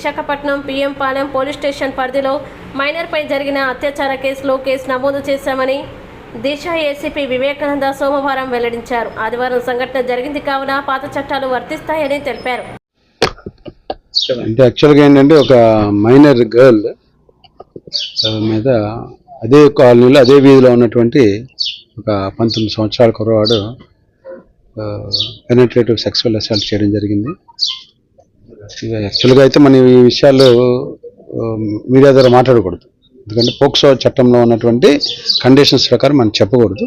Visakhapatnam PM Palem police station పరిధిలో మైనర్పై జరిగిన అత్యాచార కేసులో కేసు నమోదు చేశామని దిశ ఏసీపీ వివేకానంద సోమవారం వెల్లడించారు. ఆదివారం సంఘటన జరిగింది కావున పాత చట్టాలు వర్తిస్తాయని తెలిపారు. అంటే యాక్చువల్గా ఏంటంటే ఒక మైనర్ గర్ల్ మీద అదే కాలనీలో అదే వీధిలో ఉన్నటువంటి ఒక 19 సంవత్సరాల కుర్రవాడు పెనట్రేటివ్ సెక్సువల్ అసాల్ట్ చేయడం జరిగింది. యాక్చువల్గా అయితే మనం ఈ విషయాలు మీడియా ద్వారా మాట్లాడకూడదు, ఎందుకంటే పోక్సో చట్టంలో ఉన్నటువంటి కండిషన్స్ ప్రకారం మనం చెప్పకూడదు.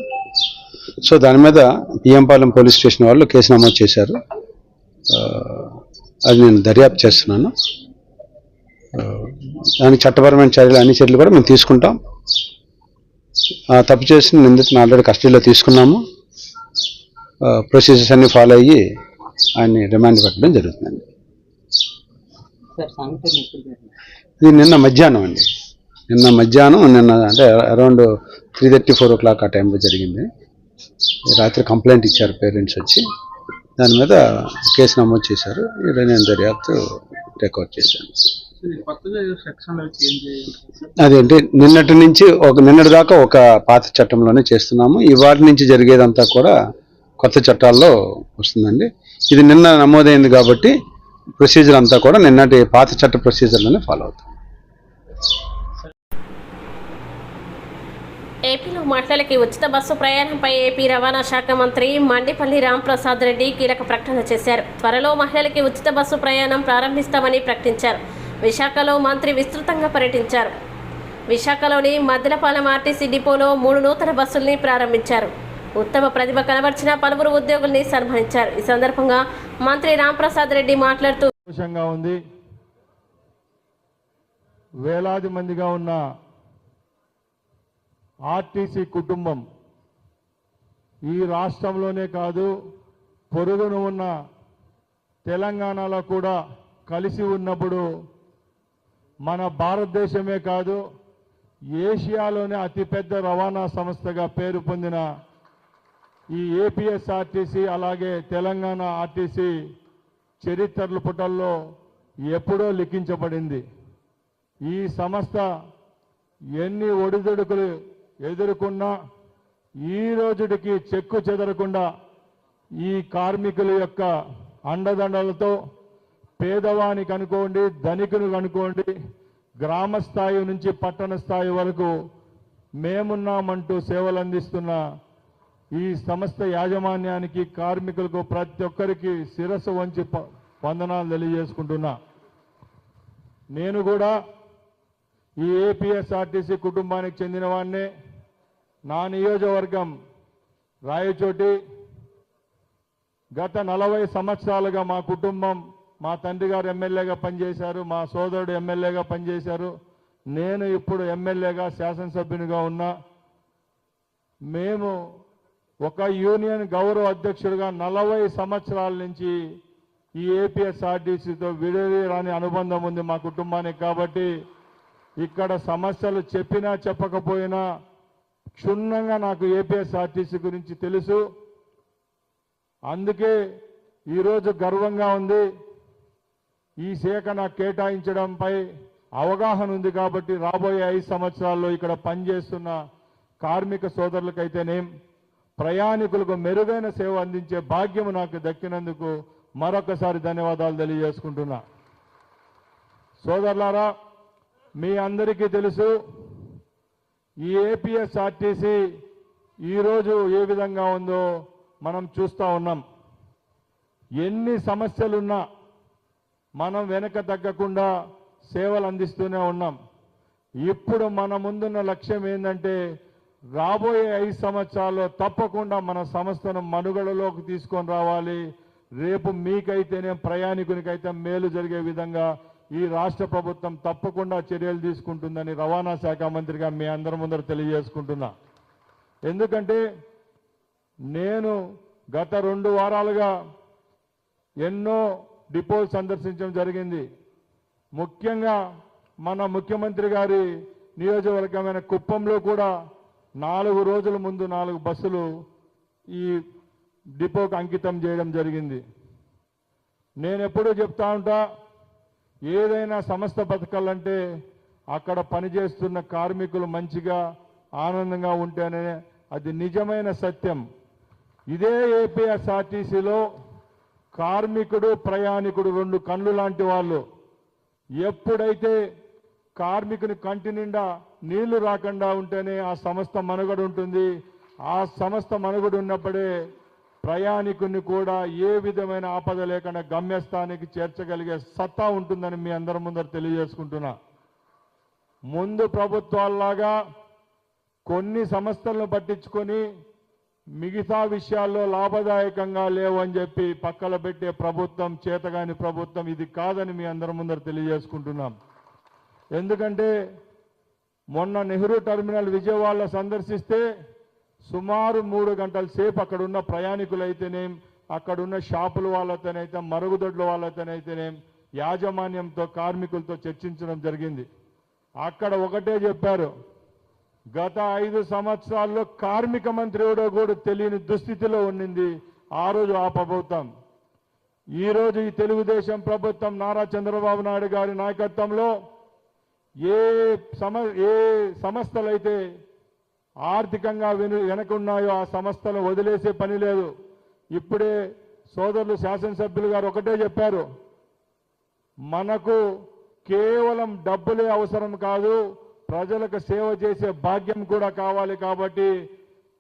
సో దాని మీద పిఎంపాలెం పోలీస్ స్టేషన్ వాళ్ళు కేసు నమోదు చేశారు. అది నేను దర్యాప్తు చేస్తున్నాను. దానికి చట్టపరమైన చర్యలు అన్ని చర్యలు కూడా మేము తీసుకుంటాం. తప్పు చేసిన నిందితులను ఆల్రెడీ కస్టడీలో తీసుకున్నాము. ప్రొసీజర్స్ అన్ని ఫాలో అయ్యి ఆయన్ని రిమాండ్ పెట్టడం జరుగుతుందండి. ఇది నిన్న మధ్యాహ్నం అండి. నిన్న అంటే అరౌండ్ 3:30-4 o'clock ఆ టైంలో జరిగింది. రాత్రి కంప్లైంట్ ఇచ్చారు పేరెంట్స్ వచ్చి, దాని మీద కేసు నమోదు చేశారు. నేను దర్యాప్తు టేక్అవుట్ చేశాను. అదేంటి నిన్నటి దాకా ఒక పాత చట్టంలోనే చేస్తున్నాము. ఇవాటి నుంచి జరిగేదంతా కూడా కొత్త చట్టాల్లో వస్తుందండి. ఇది నిన్న నమోదైంది కాబట్టి ప్రొసీజర్ అంతా కూడా నిన్నటి పాత చట్ట ప్రొసీజర్లోనే ఫాలో అవుతాం. ఏపీలో మహిళలకి ఉచిత బస్సు ప్రయాణంపై ఏపీ రవాణా శాఖ మంత్రి మండిపల్లి రాంప్రసాద్ రెడ్డి కీలక ప్రకటన చేశారు. త్వరలో మహిళలకి ఉచిత బస్సు ప్రయాణం ప్రారంభిస్తామని ప్రకటించారు. విశాఖలో మంత్రి విస్తృతంగా పర్యటించారు. విశాఖలోని మద్దిలపాలెం ఆర్టీసీ డిపోలో 3 నూతన బస్సుల్ని ప్రారంభించారు. ఉత్తమ ప్రతిభ కనబర్చిన పలువురు ఉద్యోగుల్ని సన్మానించారు. ఈ సందర్భంగా మంత్రి రాంప్రసాద్ రెడ్డి మాట్లాడుతూ, సంతోషంగా ఉంది. వేలాది మందిగా ఉన్న ఆర్టీసీ కుటుంబం ఈ రాష్ట్రంలోనే కాదు, పొరుగున ఉన్న తెలంగాణలో కూడా కలిసి ఉన్నప్పుడు మన భారతదేశమే కాదు, ఏషియాలోనే అతిపెద్ద రవాణా సంస్థగా పేరు పొందిన ఈ ఏపీఎస్ఆర్టీసీ అలాగే తెలంగాణ ఆర్టీసీ చరిత్రల పుటల్లో ఎప్పుడో లిఖించబడింది. ఈ సంస్థ ఎన్ని ఒడిదుడుకులు ఎదుర్కొన్నా ఈ రోజుకి చెక్కు చెదరకుండా ఈ కార్మికుల యొక్క అండదండలతో పేదవానికి అనుకోండి, ధనికునికి అనుకోండి, గ్రామ స్థాయి నుంచి పట్టణ స్థాయి వరకు మేమున్నామంటూ సేవలు అందిస్తున్న ఈ సంస్థ యాజమాన్యానికి, కార్మికులకు ప్రతి ఒక్కరికి శిరస్సు వంచి వందనాలు తెలియజేసుకుంటున్నా. నేను కూడా ఈ ఏపీఎస్ఆర్టీసీ కుటుంబానికి చెందిన వాడినే. నా నియోజకవర్గం రాయచోటి. గత 40 సంవత్సరాలుగా మా కుటుంబం, మా తండ్రి గారు ఎమ్మెల్యేగా పనిచేశారు, మా సోదరుడు ఎమ్మెల్యేగా పనిచేశారు, నేను ఇప్పుడు ఎమ్మెల్యేగా శాసనసభ్యునిగా ఉన్నా. మేము ఒక యూనియన్ గౌరవ అధ్యక్షుడిగా 40 సంవత్సరాల నుంచి ఈ ఏపీఎస్ఆర్టీసీతో విడదీయరాని అనుబంధం ఉంది మా కుటుంబానికి. కాబట్టి ఇక్కడ సమస్యలు చెప్పినా చెప్పకపోయినా క్షుణ్ణంగా నాకు ఏపీఎస్ఆర్టీసీ గురించి తెలుసు. అందుకే ఈరోజు గర్వంగా ఉంది. ఈ శాఖ నాకు కేటాయించడంపై అవగాహన ఉంది. కాబట్టి రాబోయే 5 సంవత్సరాల్లో ఇక్కడ పనిచేస్తున్న కార్మిక సోదరులకైతేనేం, ప్రయాణికులకు మెరుగైన సేవ అందించే భాగ్యం నాకు దక్కినందుకు మరొకసారి ధన్యవాదాలు తెలియజేసుకుంటున్నా. సోదరులారా, మీ అందరికీ తెలుసు ఈ ఏపీఎస్ఆర్టీసీ ఈరోజు ఏ విధంగా ఉందో మనం చూస్తూ ఉన్నాం. ఎన్ని సమస్యలున్నా మనం వెనక తగ్గకుండా సేవలు అందిస్తూనే ఉన్నాం. ఇప్పుడు మన ముందున్న లక్ష్యం ఏంటంటే రాబోయే 5 సంవత్సరాల్లో తప్పకుండా మన సంస్థను మనుగడలోకి తీసుకొని రావాలి. రేపు మీకైతేనే ప్రయాణికునికైతే మేలు జరిగే విధంగా ఈ రాష్ట్ర ప్రభుత్వం తప్పకుండా చర్యలు తీసుకుంటుందని రవాణా శాఖ మంత్రిగా మీ అందరి ముందర తెలియజేసుకుంటున్నా. ఎందుకంటే నేను గత 2 వారాలుగా ఎన్నో డిపోలు సందర్శించడం జరిగింది. ముఖ్యంగా మన ముఖ్యమంత్రి గారి నియోజకవర్గమైన కుప్పంలో కూడా 4 రోజుల ముందు 4 బస్సులు ఈ డిపోకు అంకితం చేయడం జరిగింది. నేను ఎప్పుడూ చెప్తా ఉంటా, ఏదైనా సంస్థ బతకాలంటే అక్కడ పనిచేస్తున్న కార్మికులు మంచిగా ఆనందంగా ఉంటేనే అది నిజమైన సత్యం. ఇదే ఏపీఎస్ఆర్టీసీలో కార్మికుడు ప్రయాణికుడు రెండు కళ్ళు లాంటి వాళ్ళు. ఎప్పుడైతే కార్మికుని కంటి నిండా నీళ్లు రాకుండా ఉంటేనే ఆ సంస్థ మనుగడ ఉంటుంది. ఆ సంస్థ మనుగడ ఉన్నప్పుడే ప్రయాణికుని కూడా ఏ విధమైన ఆపద లేకుండా గమ్యస్థానానికి చేర్చగలిగే సత్తా ఉంటుందని మీ అందరి ముందర తెలియజేసుకుంటున్నా. ముందు ప్రభుత్వాల్లాగా కొన్ని సంస్థలను పట్టించుకొని మిగతా విషయాల్లో లాభదాయకంగా లేవని చెప్పి పక్కన పెట్టే ప్రభుత్వం, చేతగాని ప్రభుత్వం ఇది కాదని మీ అందరి ముందర తెలియజేసుకుంటున్నాం. ఎందుకంటే మొన్న నెహ్రూ టెర్మినల్ విజయవాడలో సందర్శిస్తే సుమారు 3 గంటల సేపు అక్కడున్న ప్రయాణికులైతేనేం, అక్కడున్న షాపుల వాళ్ళతోనైతే, మరుగుదొడ్ల వాళ్ళతోనైతేనేం యాజమాన్యంతో కార్మికులతో చర్చించడం జరిగింది. అక్కడ ఒకటే చెప్పారు, గత 5 సంవత్సరాల్లో కార్మిక మంత్రి ఎవడో కూడా తెలియని దుస్థితిలో ఉండింది ఆ రోజు ఆ ప్రభుత్వం. ఈరోజు ఈ తెలుగుదేశం ప్రభుత్వం నారా చంద్రబాబు నాయుడు గారి నాయకత్వంలో ఏ సంస్థలైతే ఆర్థికంగా వెనకున్నాయో ఆ సంస్థలు వదిలేసే పని లేదు. ఇప్పుడే సోదరులు శాసనసభ్యులు గారు ఒకటే చెప్పారు, మనకు కేవలం డబ్బులే అవసరం కాదు, ప్రజలకు సేవ చేసే భాగ్యం కూడా కావాలి. కాబట్టి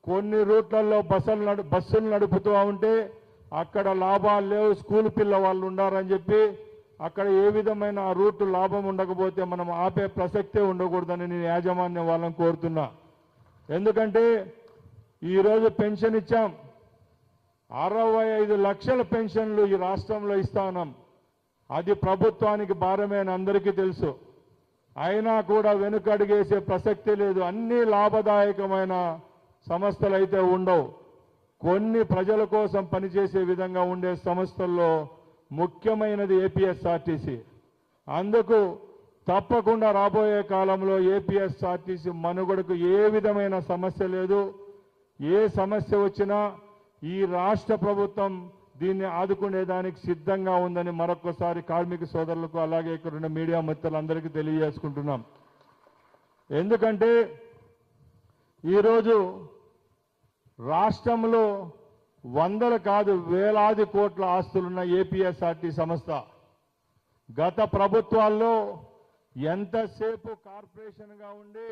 కొన్ని రూట్లలో బస్సులు నడుపుతూ ఉంటే అక్కడ లాభాలు లేవు, స్కూల్ పిల్లవాళ్ళు ఉండారని చెప్పి అక్కడ ఏ విధమైన ఆ రూట్ లాభం ఉండకపోతే మనం ఆపే ప్రసక్తే ఉండకూడదని నేను యాజమాన్యం వాళ్ళని కోరుతున్నా. ఎందుకంటే ఈరోజు పెన్షన్ ఇచ్చాం, 65 లక్షల పెన్షన్లు ఈ రాష్ట్రంలో ఇస్తా ఉన్నాం. అది ప్రభుత్వానికి భారమే అని అందరికీ తెలుసు. అయినా కూడా వెనుకడుగేసే ప్రసక్తి లేదు. అన్ని లాభదాయకమైన సంస్థలు అయితే ఉండవు. కొన్ని ప్రజల కోసం పనిచేసే విధంగా ఉండే సంస్థల్లో ముఖ్యమైనది ఏపీఎస్ఆర్టీసీ. అందుకు తప్పకుండా రాబోయే కాలంలో ఏపీఎస్ఆర్టీసీ మనుగడకు ఏ విధమైన సమస్య లేదు. ఏ సమస్య వచ్చినా ఈ రాష్ట్ర ప్రభుత్వం దీన్ని ఆదుకునేదానికి సిద్ధంగా ఉందని మరొకసారి కార్మిక సోదరులకు అలాగే ఇక్కడ ఉన్న మీడియా మిత్రులందరికీ తెలియజేసుకుంటున్నాం. ఎందుకంటే ఈరోజు రాష్ట్రంలో వందలు కాదు వేలాది కోట్ల ఆస్తులున్న ఏపీఎస్ఆర్టీ సంస్థ గత ప్రభుత్వాల్లో ఎంతసేపు కార్పొరేషన్గా ఉండి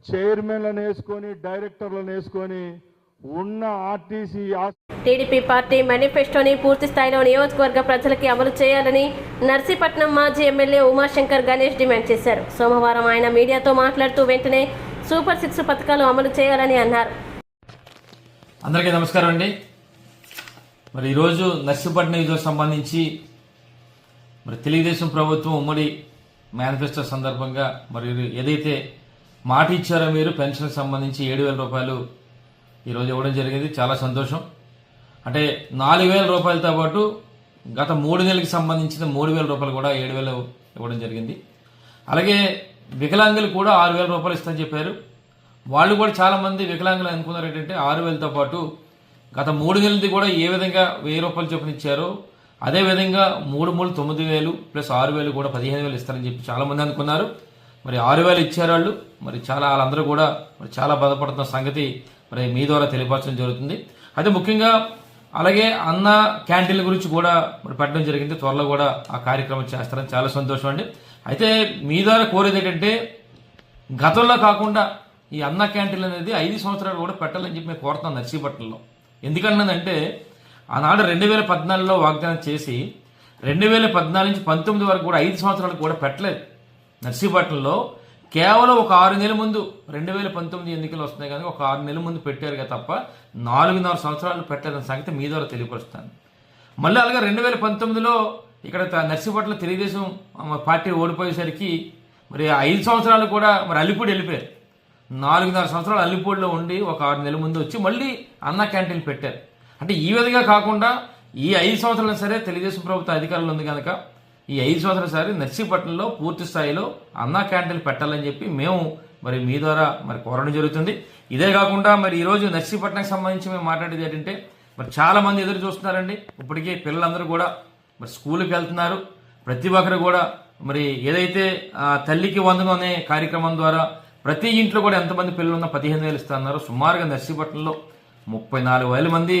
చైర్మన్లను వేసుకొని డైరెక్టర్లను వేసుకొని ఉన్న ఆర్టీసీ టీడీపీ పార్టీ మేనిఫెస్టోని పూర్తి స్థాయిలో నియోజకవర్గ ప్రజలకి అమలు చేయాలని నర్సీపట్నం మాజీ ఎమ్మెల్యే ఉమాశంకర్ గణేష్ డిమాండ్ చేశారు. సోమవారం ఆయన మీడియాతో మాట్లాడుతూ వెంటనే సూపర్ 6 పథకాలు అమలు చేయాలని అన్నారు. అందరికీ నమస్కారం అండి. మరి ఈరోజు నర్సీపట్నం నియోజకవర్గం సంబంధించి మరి తెలుగుదేశం ప్రభుత్వం ఉమ్మడి మేనిఫెస్టో సందర్భంగా మరి ఏదైతే మాట ఇచ్చారో మీరు పెన్షన్ సంబంధించి 7,000 రూపాయలు ఈరోజు ఇవ్వడం జరిగింది. చాలా సంతోషం. అంటే 4,000 రూపాయలతో పాటు గత 3 నెలలకు సంబంధించిన 3,000 రూపాయలు కూడా 7,000 ఇవ్వడం జరిగింది. అలాగే వికలాంగులు కూడా 6,000 రూపాయలు ఇస్తామని చెప్పారు. వాళ్ళు కూడా చాలా మంది వికలాంగులు అనుకున్నారు ఏంటంటే 6,000తో పాటు గత 3 నెలలది కూడా ఏ విధంగా 1,000 రూపాయలు చొప్పున ఇచ్చారో అదేవిధంగా 3 9,000 ప్లస్ 6,000 కూడా 15,000 ఇస్తారని చెప్పి చాలా మంది అనుకున్నారు. మరి 6,000 ఇచ్చారు వాళ్ళు. మరి వాళ్ళందరూ కూడా మరి చాలా బాధపడుతున్న సంగతి మరి మీ ద్వారా తెలియపరచడం జరుగుతుంది. అయితే ముఖ్యంగా అలాగే అన్న క్యాంటీన్ల గురించి కూడా మరి పెట్టడం జరిగింది. త్వరలో కూడా ఆ కార్యక్రమం చేస్తారని చాలా సంతోషం అండి. అయితే మీ ద్వారా కోరేది ఏంటంటే గతంలో కాకుండా ఈ అన్న క్యాంటీన్లు అనేది 5 సంవత్సరాలు కూడా పెట్టాలని చెప్పి మేము కోరుతున్నాం నర్సీపట్నంలో. ఎందుకన్నదంటే ఆనాడు 2014లో వాగ్దానం చేసి 2014 నుంచి 19 వరకు కూడా 5 సంవత్సరాలు కూడా పెట్టలేదు. నర్సీపట్నంలో కేవలం ఒక 6 నెలల ముందు 2019 ఎన్నికలు వస్తున్నాయి కానీ ఒక 6 నెలల ముందు పెట్టారుగా తప్ప 4.5 సంవత్సరాలు పెట్టలేదని సంగతి మీ ద్వారా తెలియపరుస్తాను. మళ్ళీ అలాగే 2019లో ఇక్కడ నర్సీపట్నంలో తెలుగుదేశం పార్టీ ఓడిపోయేసరికి మరి 5 సంవత్సరాలు కూడా మరి అల్లిపూడి వెళ్ళిపోయారు. 4.5 సంవత్సరాలు అల్లిపూడిలో ఉండి ఒక 6 నెలల ముందు వచ్చి మళ్ళీ అన్న క్యాంటీన్ పెట్టారు. అంటే ఈ విధంగా కాకుండా ఈ 5 సంవత్సరాలు సరే తెలుగుదేశం ప్రభుత్వం అధికారంలో ఉంది కనుక ఈ 5 సంవత్సరాల సరే నర్సీపట్నంలో పూర్తి స్థాయిలో అన్నా క్యాంటీన్లు పెట్టాలని చెప్పి మేము మరి మీ ద్వారా మరి కోరడం జరుగుతుంది. ఇదే కాకుండా మరి ఈరోజు నర్సీపట్నంకి సంబంధించి మేము మాట్లాడేది ఏంటంటే మరి చాలా మంది ఎదురు చూస్తున్నారండి. ఇప్పటికే పిల్లలందరూ కూడా మరి స్కూల్కి వెళ్తున్నారు. ప్రతి ఒక్కరు కూడా మరి ఏదైతే తల్లికి వందనం అనే కార్యక్రమం ద్వారా ప్రతి ఇంట్లో కూడా ఎంతమంది పిల్లలు ఉన్నా 15,000 ఇస్తున్నారు. సుమారుగా నర్సీపట్నంలో 34,000 మంది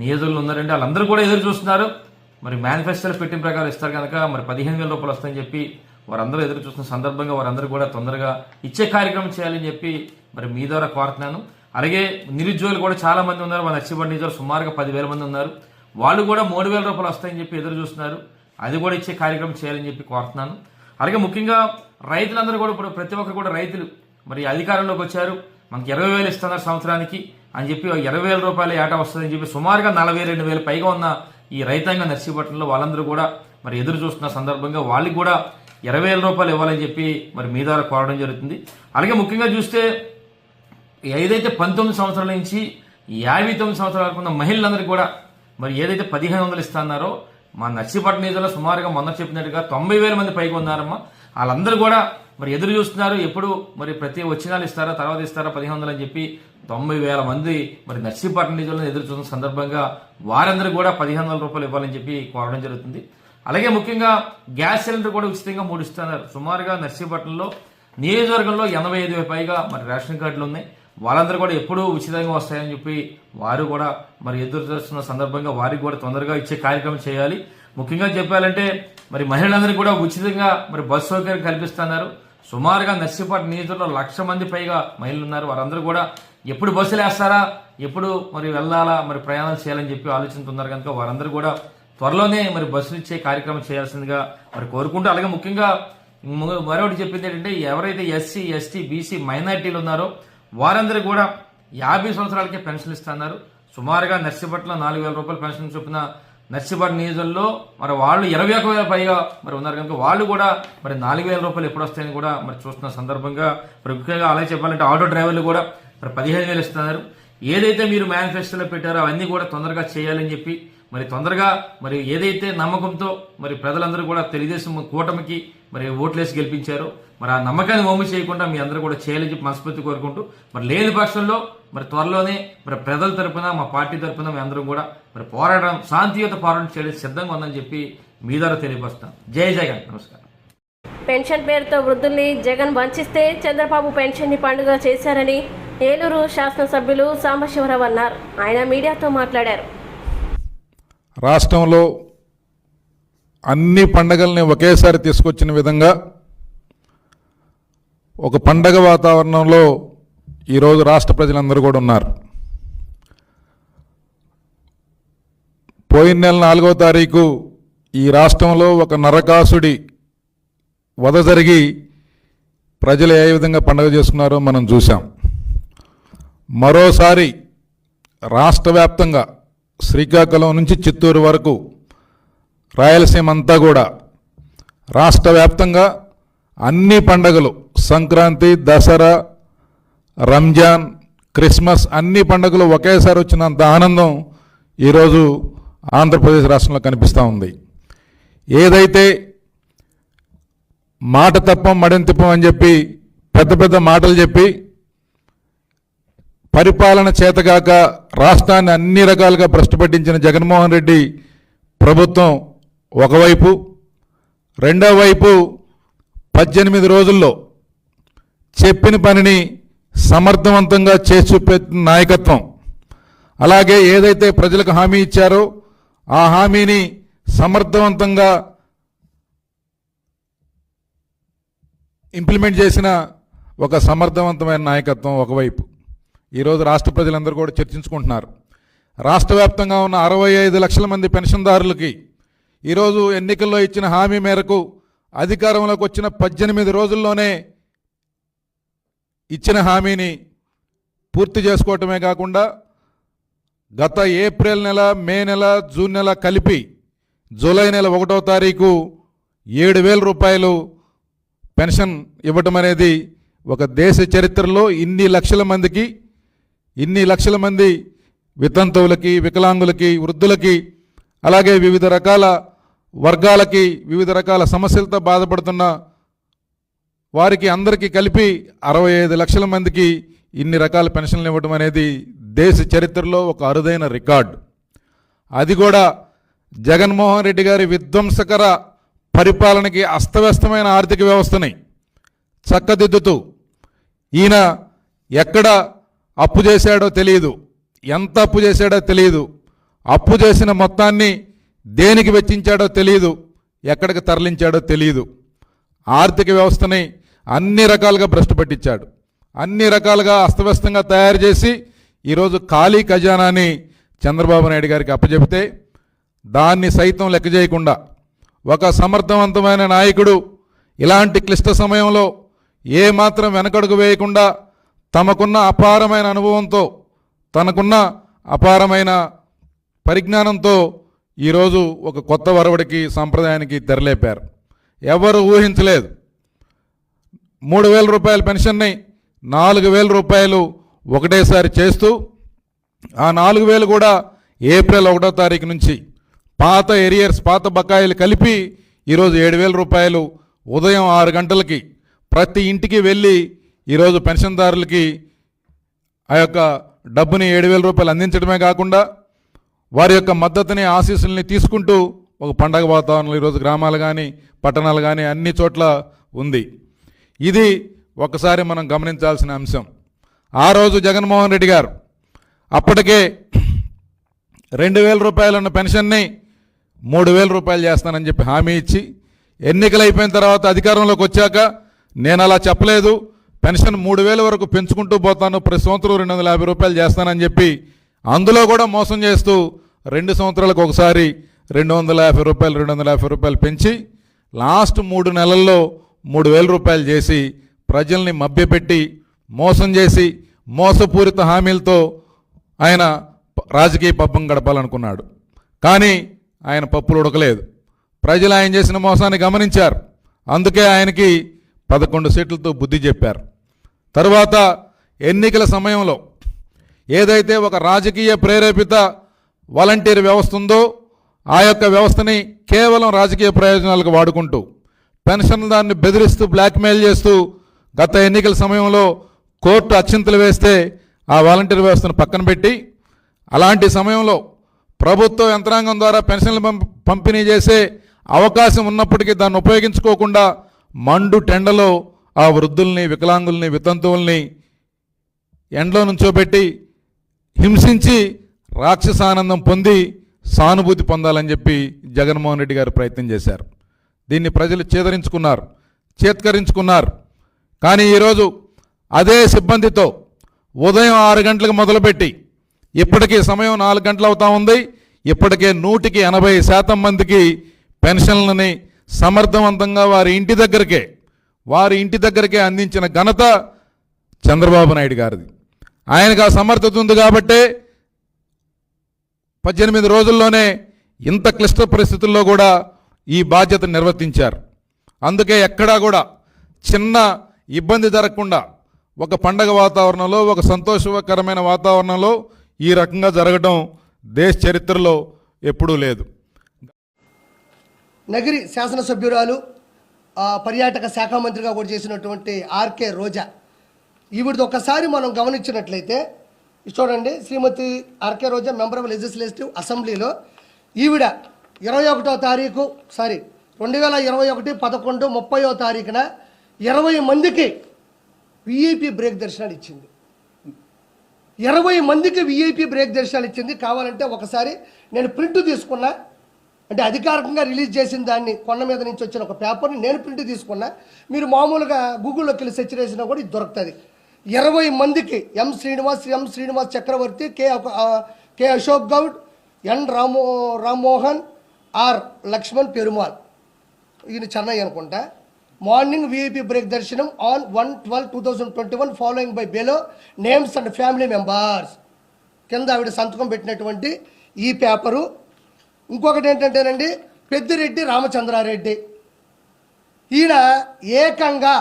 నియోజకులు ఉన్నారండి. వాళ్ళందరూ కూడా ఎదురు చూస్తున్నారు. మరి మేనిఫెస్టోలో పెట్టిన ప్రకారం ఇస్తారు కనుక మరి 15,000 రూపాయలు వస్తాయని చెప్పి వారందరూ ఎదురు చూస్తున్న సందర్భంగా వారందరూ కూడా తొందరగా ఇచ్చే కార్యక్రమం చేయాలని చెప్పి మరి మీ ద్వారా కోరుతున్నాను. అలాగే నిరుద్యోగులు కూడా చాలా మంది ఉన్నారు. మన నర్సీపట్నం నియోజకవర్గంలో సుమారుగా 10,000 మంది ఉన్నారు. వాళ్ళు కూడా 3,000 రూపాయలు వస్తాయని చెప్పి ఎదురు చూస్తున్నారు. అది కూడా ఇచ్చే కార్యక్రమం చేయాలని చెప్పి కోరుతున్నాను. అలాగే ముఖ్యంగా రైతులందరూ కూడా ఇప్పుడు ప్రతి ఒక్కరు కూడా రైతులు మరి అధికారంలోకి వచ్చారు. మనకి 20,000 ఇస్తున్నారు సంవత్సరానికి అని చెప్పి 20,000 రూపాయలు ఏటా వస్తుందని చెప్పి సుమారుగా 42,000 పైగా ఉన్న ఈ రైతాంగ నర్సీపట్నంలో వాళ్ళందరూ కూడా మరి ఎదురు చూస్తున్న సందర్భంగా వాళ్ళకి కూడా 20,000 రూపాయలు ఇవ్వాలని చెప్పి మరి మీ ద్వారా కోరడం జరుగుతుంది. అలాగే ముఖ్యంగా చూస్తే ఏదైతే 19 సంవత్సరాల నుంచి 59 సంవత్సరాల వరకు ఉన్న మహిళలందరికీ కూడా మరి ఏదైతే 1,500 ఇస్తున్నారో మా నర్సీపట్నం నియోజకవర్గంలో సుమారుగా మొన్న చెప్పినట్టుగా 90,000 మంది పైకి ఉన్నారమ్మా. వాళ్ళందరూ కూడా మరి ఎదురు చూస్తున్నారు. ఎప్పుడు మరి ప్రతి వచ్చినాలు ఇస్తారా తర్వాత ఇస్తారా 1,500 అని చెప్పి 90,000 మంది మరి నర్సీపట్నం నియోజకవర్గంలో ఎదురు చూస్తున్న సందర్భంగా వారందరూ కూడా 1,500 రూపాయలు ఇవ్వాలని చెప్పి కోరడం జరుగుతుంది. అలాగే ముఖ్యంగా గ్యాస్ సిలిండర్ కూడా ఉచితంగా 3 ఇస్తున్నారు. సుమారుగా నర్సీపట్నంలో నియోజకవర్గంలో 85,000 పైగా మరి రేషన్ కార్డులు ఉన్నాయి. వాళ్ళందరూ కూడా ఎప్పుడూ ఉచితంగా వస్తాయని చెప్పి వారు కూడా మరి ఎదురు చూస్తున్న సందర్భంగా వారికి కూడా తొందరగా ఇచ్చే కార్యక్రమం చేయాలి. ముఖ్యంగా చెప్పాలంటే మరి మహిళలందరికీ కూడా ఉచితంగా మరి బస్సు సౌకర్యం కల్పిస్తున్నారు. సుమారుగా నర్సీపట్నం నియోజకవర్గంలో 1,00,000 మంది పైగా మహిళలు ఉన్నారు. వారందరూ కూడా ఎప్పుడు బస్సులు వేస్తారా ఎప్పుడు మరి వెళ్ళాలా మరి ప్రయాణాలు చేయాలని చెప్పి ఆలోచిస్తున్నారు కనుక వారందరూ కూడా త్వరలోనే మరి బస్సులు ఇచ్చే కార్యక్రమం చేయాల్సిందిగా మరి కోరుకుంటూ, అలాగే ముఖ్యంగా మరొకటి చెప్పింది ఏంటంటే ఎవరైతే ఎస్సీ ఎస్టీ బీసీ మైనారిటీలు ఉన్నారో వారందరూ కూడా 50 సంవత్సరాలకే పెన్షన్ ఇస్తున్నారు. సుమారుగా నర్సీపట్నంలో 4,000 రూపాయల పెన్షన్ చొప్పున నర్సీపట్నం నియోజకవర్గంలో మరి వాళ్ళు 21,000 పైగా మరి ఉన్నారు కనుక వాళ్ళు కూడా మరి 4,000 రూపాయలు ఎప్పుడు వస్తాయని కూడా మరి చూస్తున్న సందర్భంగా మరి ముఖ్యంగా అలాగే చెప్పాలంటే ఆటో డ్రైవర్లు కూడా మరి 15,000 ఇస్తున్నారు. ఏదైతే మీరు మేనిఫెస్టోలో పెట్టారో అవన్నీ కూడా తొందరగా చేయాలని చెప్పి మరి తొందరగా మరి ఏదైతే నమ్మకంతో మరి ప్రజలందరూ కూడా తెలుగుదేశం కూటమికి మరి ఓట్లేసి గెలిపించారో మరి ఆ నమ్మకాన్ని వమ్ము చేయకుండా మీ అందరూ కూడా చేయాలని చెప్పి మనస్ఫూర్తి కోరుకుంటూ మరి లేని పక్షంలో మరి త్వరలోనే మరి ప్రజల తరపున మా పార్టీ తరపున మీ అందరం కూడా మరి పోరాటం శాంతియుత పోరాటం చేయడానికి సిద్ధంగా ఉందని చెప్పి మీ ద్వారా తెలియపరుస్తాం. జై జగన్. నమస్కారం. పెన్షన్ పేరుతో వృద్ధుల్ని జగన్ వంచిస్తే చంద్రబాబు పెన్షన్ని పండుగ చేశారని ఏలూరు శాసనసభ్యులు సాంబశివరావు అన్నారు. ఆయన మీడియాతో మాట్లాడారు. రాష్ట్రంలో అన్ని పండగల్ని ఒకేసారి తీసుకొచ్చిన విధంగా ఒక పండగ వాతావరణంలో ఈరోజు రాష్ట్ర ప్రజలందరూ కూడా ఉన్నారు. పోయిన నెల 4వ తారీఖు ఈ రాష్ట్రంలో ఒక నరకాసుడి వధ జరిగి ప్రజలు ఏ విధంగా పండగ చేసుకున్నారో మనం చూసాం. మరోసారి రాష్ట్ర వ్యాప్తంగా శ్రీకాకుళం నుంచి చిత్తూరు వరకు రాయలసీమ అంతా కూడా రాష్ట్ర వ్యాప్తంగా అన్ని పండగలు సంక్రాంతి, దసరా, రంజాన్, క్రిస్మస్ అన్ని పండుగలు ఒకేసారి వచ్చినంత ఆనందం ఈరోజు ఆంధ్రప్రదేశ్ రాష్ట్రంలో కనిపిస్తూ ఉంది. ఏదైతే మాట తప్పం మడెం తిప్పం అని చెప్పి పెద్ద పెద్ద మాటలు చెప్పి పరిపాలన చేతగాక రాష్ట్రాన్ని అన్ని రకాలుగా భ్రష్టుపట్టించిన జగన్మోహన్ రెడ్డి ప్రభుత్వం ఒకవైపు, రెండో వైపు 18 రోజుల్లో చెప్పిన పనిని సమర్థవంతంగా చేసి చూపెట్టిన నాయకత్వం, అలాగే ఏదైతే ప్రజలకు హామీ ఇచ్చారో ఆ హామీని సమర్థవంతంగా ఇంప్లిమెంట్ చేసిన ఒక సమర్థవంతమైన నాయకత్వం ఒకవైపు. ఈరోజు రాష్ట్ర ప్రజలందరూ కూడా చర్చించుకుంటున్నారు. రాష్ట్ర వ్యాప్తంగా ఉన్న 65 లక్షల మంది పెన్షన్దారులకి ఈరోజు ఎన్నికల్లో ఇచ్చిన హామీ మేరకు అధికారంలోకి వచ్చిన 18 రోజుల్లోనే ఇచ్చిన హామీని పూర్తి చేసుకోవటమే కాకుండా గత ఏప్రిల్ నెల, మే నెల, జూన్ నెల కలిపి జూలై నెల 1వ తారీఖు 7,000 రూపాయలు పెన్షన్ ఇవ్వటం అనేది ఒక దేశ చరిత్రలో ఇన్ని లక్షల మంది వితంతువులకి, వికలాంగులకి, వృద్ధులకి, అలాగే వివిధ రకాల వర్గాలకి, వివిధ రకాల సమస్యలతో బాధపడుతున్న వారికి అందరికీ కలిపి 65 లక్షల మందికి ఇన్ని రకాల పెన్షన్లు ఇవ్వడం అనేది దేశ చరిత్రలో ఒక అరుదైన రికార్డు. అది కూడా జగన్మోహన్ రెడ్డి గారి విధ్వంసకర పరిపాలనకి అస్తవ్యస్తమైన ఆర్థిక వ్యవస్థని చక్కదిద్దుతూ ఈయన ఎక్కడ అప్పు చేశాడో తెలియదు, ఎంత అప్పు చేశాడో తెలియదు, అప్పు చేసిన మొత్తాన్ని దేనికి వెచ్చించాడో తెలియదు, ఎక్కడికి తరలించాడో తెలియదు. ఆర్థిక వ్యవస్థని అన్ని రకాలుగా భ్రష్టు పట్టించాడు, అన్ని రకాలుగా అస్తవ్యస్తంగా తయారు చేసి ఈరోజు ఖాళీ ఖజానాని చంద్రబాబు నాయుడు గారికి అప్పచెబితే దాన్ని సైతం లెక్క చేయకుండా ఒక సమర్థవంతమైన నాయకుడు ఇలాంటి క్లిష్ట సమయంలో ఏమాత్రం వెనకడుగు వేయకుండా తమకున్న అపారమైన అనుభవంతో, తనకున్న అపారమైన పరిజ్ఞానంతో ఈరోజు ఒక కొత్త వరవడికి సంప్రదాయానికి తెరలేపారు. ఎవరు ఊహించలేదు. 3,000 రూపాయల పెన్షన్ని 4,000 రూపాయలు ఒకటేసారి చేస్తూ ఆ 4,000 కూడా ఏప్రిల్ 1వ తారీఖు నుంచి పాత ఎరియర్స్, పాత బకాయిలు కలిపి ఈరోజు 7,000 రూపాయలు ఉదయం 6 గంటలకి ప్రతి ఇంటికి వెళ్ళి ఈరోజు పెన్షన్దారులకి ఆ యొక్క డబ్బుని 7,000 రూపాయలు అందించడమే కాకుండా వారి యొక్క మద్దతుని, ఆశీస్సుల్ని తీసుకుంటూ ఒక పండగ వాతావరణంలో ఈరోజు గ్రామాలు కానీ పట్టణాలు కానీ అన్ని చోట్ల ఉంది. ఇది ఒకసారి మనం గమనించాల్సిన అంశం. ఆ రోజు జగన్మోహన్ రెడ్డి గారు అప్పటికే 2,000 రూపాయలు ఉన్న పెన్షన్ని 3,000 రూపాయలు చేస్తానని చెప్పి హామీ ఇచ్చి ఎన్నికలు అయిపోయిన తర్వాత అధికారంలోకి వచ్చాక నేను అలా చెప్పలేదు, పెన్షన్ 3,000 వరకు పెంచుకుంటూ పోతాను, ప్రతి సంవత్సరం 250 రూపాయలు చేస్తానని చెప్పి అందులో కూడా మోసం చేస్తూ 2 సంవత్సరాలకు ఒకసారి 250 రూపాయలు పెంచి లాస్ట్ 3 నెలల్లో 3,000 రూపాయలు చేసి ప్రజల్ని మభ్యపెట్టి మోసం చేసి మోసపూరిత హామీలతో ఆయన రాజకీయ పబ్బం గడపాలనుకున్నాడు. కానీ ఆయన పప్పులు ఉడకలేదు. ప్రజలు ఆయన చేసిన మోసాన్ని గమనించారు. అందుకే ఆయనకి 11 సీట్లతో బుద్ధి చెప్పారు. తరువాత ఎన్నికల సమయంలో ఏదైతే ఒక రాజకీయ ప్రేరేపిత వాలంటీర్ వ్యవస్థ ఉందో ఆ యొక్క వ్యవస్థని కేవలం రాజకీయ ప్రయోజనాలకు వాడుకుంటూ పెన్షన్దారుని బెదిరిస్తూ బ్లాక్మెయిల్ చేస్తూ గత ఎన్నికల సమయంలో కోర్టు అక్షింతలు వేస్తే ఆ వాలంటీర్ వ్యవస్థను పక్కన పెట్టి అలాంటి సమయంలో ప్రభుత్వ యంత్రాంగం ద్వారా పెన్షన్లు పంపిణీ చేసే అవకాశం ఉన్నప్పటికీ దాన్ని ఉపయోగించుకోకుండా మండు టెండలో ఆ వృద్ధుల్ని, వికలాంగుల్ని, వితంతువుల్ని ఎండలో నుంచోబెట్టి హింసించి రాక్షసానందం పొంది సానుభూతి పొందాలని చెప్పి జగన్మోహన్ రెడ్డి గారు ప్రయత్నం చేశారు. దీన్ని ప్రజలు చేత్కరించుకున్నారు. కానీ ఈరోజు అదే సిబ్బందితో ఉదయం 6 గంటలకు మొదలుపెట్టి ఇప్పటికీ సమయం 4 గంటలు అవుతా ఉంది. ఇప్పటికే 180% మందికి పెన్షన్లని సమర్థవంతంగా వారి ఇంటి దగ్గరకే అందించిన ఘనత చంద్రబాబు నాయుడు గారిది. ఆయనకు ఆ సమర్థత ఉంది కాబట్టే 18 రోజుల్లోనే ఇంత క్లిష్ట పరిస్థితుల్లో కూడా ఈ బాధ్యత నిర్వర్తించారు. అందుకే ఎక్కడా కూడా చిన్న ఇబ్బంది జరగకుండా ఒక పండగ వాతావరణంలో, ఒక సంతోషకరమైన వాతావరణంలో ఈ రకంగా జరగడం దేశ చరిత్రలో ఎప్పుడూ లేదు. నగిరి శాసనసభ్యురాలు, పర్యాటక శాఖ మంత్రిగా కూడా చేసినటువంటి ఆర్కే రోజా, ఈవిడిది ఒక్కసారి మనం గమనించినట్లయితే చూడండి, Shrimati RK Roja member of legislative అసెంబ్లీలో ఈవిడ 2021వ తారీఖు 11/30వ తారీఖున 20 మందికి విఐపి బ్రేక్ దర్శనాలు ఇచ్చింది. 20 మందికి విఐపి బ్రేక్ దర్శనాలు ఇచ్చింది. కావాలంటే ఒకసారి నేను ప్రింట్ తీసుకున్నా, అంటే అధికారికంగా రిలీజ్ చేసిన దాన్ని కొండ మీద నుంచి వచ్చిన ఒక పేపర్ని నేను ప్రింట్ తీసుకున్నా. మీరు మామూలుగా గూగుల్లోకి వెళ్ళి సెర్చ్ చేసినా కూడా ఇది దొరుకుతుంది. 20 మందికి M Srinivas Chakravarthi, K Ashok Goud, N Rammohan, R Lakshman Perumal, ఈయన చెన్నై అనుకుంటా. మార్నింగ్ విఐపి బ్రేక్ దర్శనం on 1/12/2021 following by below names and family members. కింద ఆవిడ సంతకం పెట్టినటువంటి ఈ పేపరు. ఇంకొకటి ఏంటంటేనండి, పెద్దిరెడ్డి రామచంద్రారెడ్డి, ఈయన ఏకంగా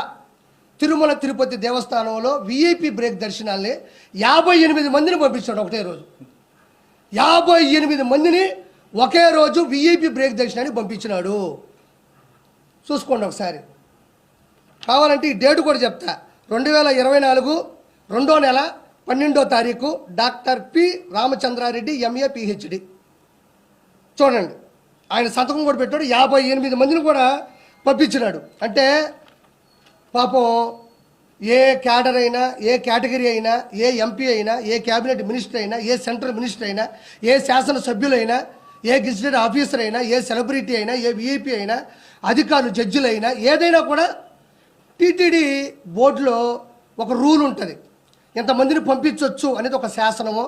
తిరుమల తిరుపతి దేవస్థానంలో విఐపి బ్రేక్ దర్శనాల్ని 58 మందిని పంపించాడు ఒకటే రోజు. 58 మందిని ఒకే రోజు విఐపి బ్రేక్ దర్శనానికి పంపించినాడు. చూసుకోండి ఒకసారి. కావాలంటే ఈ డేటు కూడా చెప్తా. 2024 2వ నెల 12వ తారీఖు doctor P Ramachandra Reddy, MA PhD. చూడండి, ఆయన సంతకం కూడా పెట్టాడు. 58 మందిని కూడా పంపించినాడు. అంటే పాపం ఏ క్యాడర్ అయినా, ఏ కేటగిరీ అయినా, ఏ ఎంపీ అయినా, ఏ క్యాబినెట్ మినిస్టర్ అయినా, ఏ సెంట్రల్ మినిస్టర్ అయినా, ఏ శాసనసభ్యులైనా, ఏ గెజిటెడ్ ఆఫీసర్ అయినా, ఏ సెలబ్రిటీ అయినా, ఏ విఐపి అయినా, అధికారులు జడ్జిలైనా, ఏదైనా కూడా టీటీడీ బోర్డులో ఒక రూల్ ఉంటుంది. ఎంతమందిని పంపించవచ్చు అనేది ఒక శాసనమో,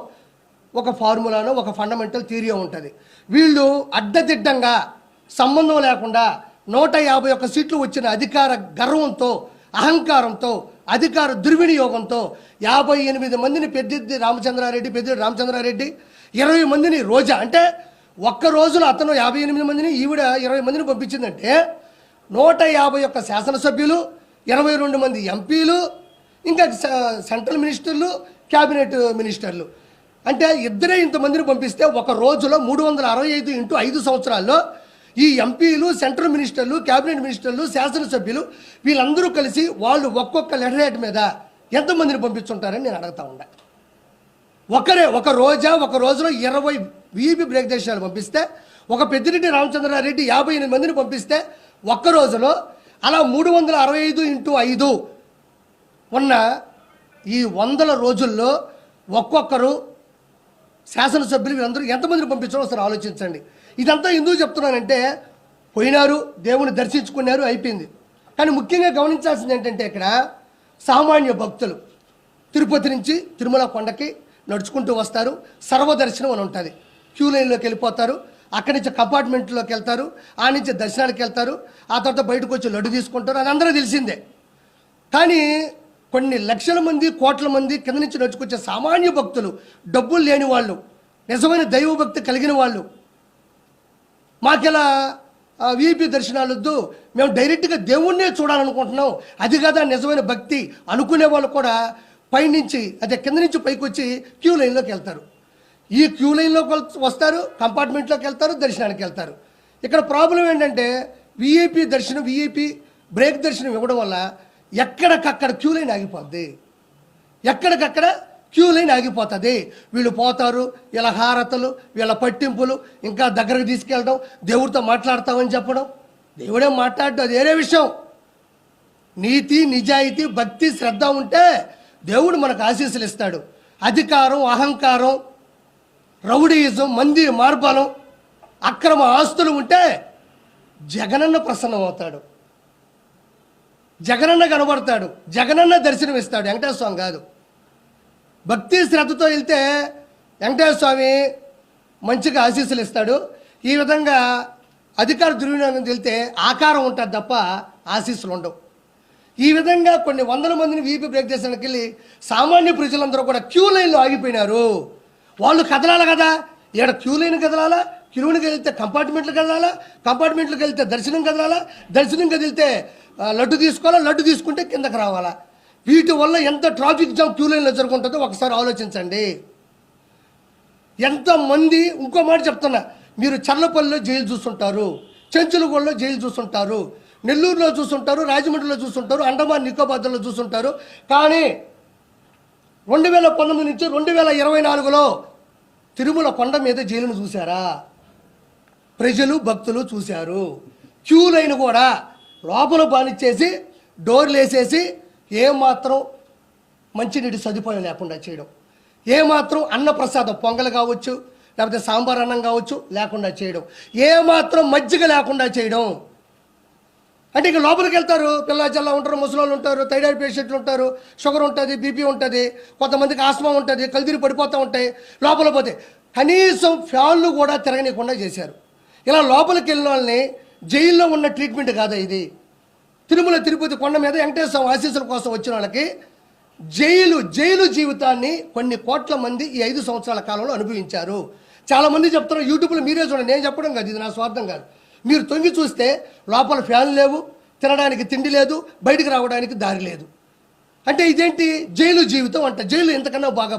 ఒక ఫార్ములానో, ఒక ఫండమెంటల్ థియరీ ఉంటుంది. వీళ్ళు అడ్డదిడ్డంగా సంబంధం లేకుండా 151 సీట్లు వచ్చిన అధికార గర్వంతో, అహంకారంతో, అధికార దుర్వినియోగంతో 58 మందిని పెద్దిరెడ్డి రామచంద్రారెడ్డి 20 మందిని రోజా, అంటే ఒక్క రోజులో అతను 58 మందిని, ఈవిడ 20 మందిని పంపించిందంటే 151 శాసనసభ్యులు, 22 మంది ఎంపీలు, ఇంకా సెంట్రల్ మినిస్టర్లు, క్యాబినెట్ మినిస్టర్లు, అంటే ఇద్దరే ఇంతమందిని పంపిస్తే ఒక రోజులో 365 ఇంటూ 5 సంవత్సరాల్లో ఈ ఎంపీలు, సెంట్రల్ మినిస్టర్లు, క్యాబినెట్ మినిస్టర్లు, శాసనసభ్యులు వీళ్ళందరూ కలిసి వాళ్ళు ఒక్కొక్క లెటర్ హెడ్ మీద ఎంతమందిని పంపించుంటారని నేను అడుగుతా ఉన్నా. ఒక రోజులో 20 వీపీ బ్రేక్ దేశాలు పంపిస్తే, ఒక పెద్దిరెడ్డి రామచంద్రారెడ్డి 58 మందిని పంపిస్తే ఒక్క రోజులో అలా 365 ఇంటూ 5 ఉన్న ఈ 100 రోజుల్లో ఒక్కొక్కరు శాసనసభ్యులు వీళ్ళందరూ ఎంతమందిని పంపించారో ఒకసారి ఆలోచించండి. ఇదంతా ఎందుకు చెప్తున్నానంటే, పోయినారు, దేవుని దర్శించుకున్నారు, అయిపోయింది. కానీ ముఖ్యంగా గమనించాల్సింది ఏంటంటే, ఇక్కడ సామాన్య భక్తులు తిరుపతి నుంచి తిరుమల కొండకి నడుచుకుంటూ వస్తారు. సర్వదర్శనం అని ఉంటుంది. క్యూ లైన్లోకి వెళ్ళిపోతారు. అక్కడి నుంచి కంపార్ట్మెంట్లోకి వెళ్తారు. ఆ నుంచి దర్శనానికి వెళ్తారు. ఆ తర్వాత బయటకు వచ్చి లడ్డు తీసుకుంటారు. అది అందరూ తెలిసిందే. కానీ కొన్ని లక్షల మంది, కోట్ల మంది కింద నుంచి నడుచుకొచ్చే సామాన్య భక్తులు, డబ్బులు లేని వాళ్ళు, నిజమైన దైవభక్తి కలిగిన వాళ్ళు, మాకెలా వీఐపీ దర్శనాలు వద్దు, మేము డైరెక్ట్గా దేవుణ్ణే చూడాలనుకుంటున్నాం, అది కదా నిజమైన భక్తి అనుకునే వాళ్ళు కూడా పైనుంచి, అదే కింద నుంచి పైకి వచ్చి క్యూ లైన్లోకి వెళ్తారు. ఈ క్యూ లైన్లోకి వస్తారు, కంపార్ట్మెంట్లోకి వెళ్తారు, దర్శనానికి వెళ్తారు. ఇక్కడ ప్రాబ్లం ఏంటంటే, వీఐపీ దర్శనం, వీఐపీ బ్రేక్ దర్శనం ఇవ్వడం వల్ల ఎక్కడికక్కడ క్యూ లైన్ ఆగిపోద్ది. ఎక్కడికక్కడ క్యూ లైన్ ఆగిపోతుంది. వీళ్ళు పోతారు, వీళ్ళ హారతలు, వీళ్ళ పట్టింపులు, ఇంకా దగ్గరకు తీసుకెళ్ళడం, దేవుడితో మాట్లాడతామని చెప్పడం. దేవుడే మాట్లాడటం అది వేరే విషయం. నీతి, నిజాయితీ, భక్తి, శ్రద్ధ ఉంటే దేవుడు మనకు ఆశీస్సులు ఇస్తాడు. అధికారం, అహంకారం, రౌడీయిజం, మంది మార్బలం, అక్రమ ఆస్తులు ఉంటే జగనన్న ప్రసన్నం అవుతాడు, జగనన్న కనబడతాడు, జగనన్న దర్శనం ఇస్తాడు. వెంకటేశ్వర స్వామి కాదు. భక్తి శ్రద్ధతో వెళ్తే వెంకటేశ్వర స్వామి మంచిగా ఆశీస్సులు ఇస్తాడు. ఈ విధంగా అధికార దుర్వినియోగం వెళ్తే ఆకారం ఉంటుంది తప్ప ఆశీస్సులు ఉండవు. ఈ విధంగా కొన్ని వందల మందిని వీపీ బ్రేక్ దేశానికి వెళ్ళి సామాన్య ప్రజలందరూ కూడా క్యూ లైన్లో ఆగిపోయినారు. వాళ్ళు కదలాలి కదా, ఇక్కడ క్యూ లైన్ కదలాలా, క్యూలోకి వెళ్తే కంపార్ట్మెంట్లకు కదలాలా, కంపార్ట్మెంట్లకు వెళ్తే దర్శనం కదలాలా, దర్శనం కదిలితే లడ్డు తీసుకోవాలా, లడ్డు తీసుకుంటే కిందకి రావాలా. వీటి వల్ల ఎంత ట్రాఫిక్ జామ్ క్యూ లైన్లో జరుగుతుంటుందో ఒకసారి ఆలోచించండి. ఎంతమంది, ఇంకో మాట చెప్తున్నా, మీరు చర్లపల్లిలో జైలు చూస్తుంటారు, చెంచులగూడలో జైలు చూస్తుంటారు, నెల్లూరులో చూస్తుంటారు, రాజమండ్రిలో చూస్తుంటారు, అండమాన్ నికోబార్లో చూస్తుంటారు. కానీ 2019 నుంచి 2024లో తిరుమల కొండ మీద జైలును చూశారా? ప్రజలు, భక్తులు చూశారు. క్యూ లైన్ కూడా లోపల బానిచ్చేసి డోర్లు వేసేసి ఏమాత్రం మంచినీటి సదుపాయం లేకుండా చేయడం, ఏమాత్రం అన్నప్రసాదం, పొంగల్ కావచ్చు, లేకపోతే సాంబార్ అన్నం కావచ్చు, లేకుండా చేయడం, ఏమాత్రం మజ్జిగ లేకుండా చేయడం. అంటే ఇక లోపలికి వెళ్తారు, పిల్ల జల్లా ఉంటారు, ముసలోళ్ళు ఉంటారు, థైరాయిడ్ పేషెంట్లు ఉంటారు, షుగర్ ఉంటుంది, బీపీ ఉంటుంది, కొంతమందికి ఆస్మా ఉంటుంది, కల్తీరు పడిపోతూ ఉంటాయి. లోపల పోతే కనీసం ఫ్యాన్లు కూడా తిరగనీయకుండా చేశారు. ఇలా లోపలికి వెళ్ళిన వాళ్ళని జైల్లో ఉన్న ట్రీట్మెంట్ కాదా ఇది? తిరుమల తిరుపతి కొండ మీద వెంకటేశ్వర ఆశీస్సుల కోసం వచ్చిన వాళ్ళకి జైలు జీవితాన్ని కొన్ని కోట్ల మంది ఈ 5 సంవత్సరాల కాలంలో అనుభవించారు. చాలామంది చెప్తున్నారు, యూట్యూబ్లో మీరే చూడండి, నేను చెప్పడం కాదు, ఇది నా స్వార్థం కాదు. మీరు తొంగి చూస్తే లోపల ఫ్యాన్ లేవు, తినడానికి తిండి లేదు, బయటికి రావడానికి దారి లేదు. అంటే ఇదేంటి? జైలు జీవితం అంట. జైలు ఎంతకన్నా బాగా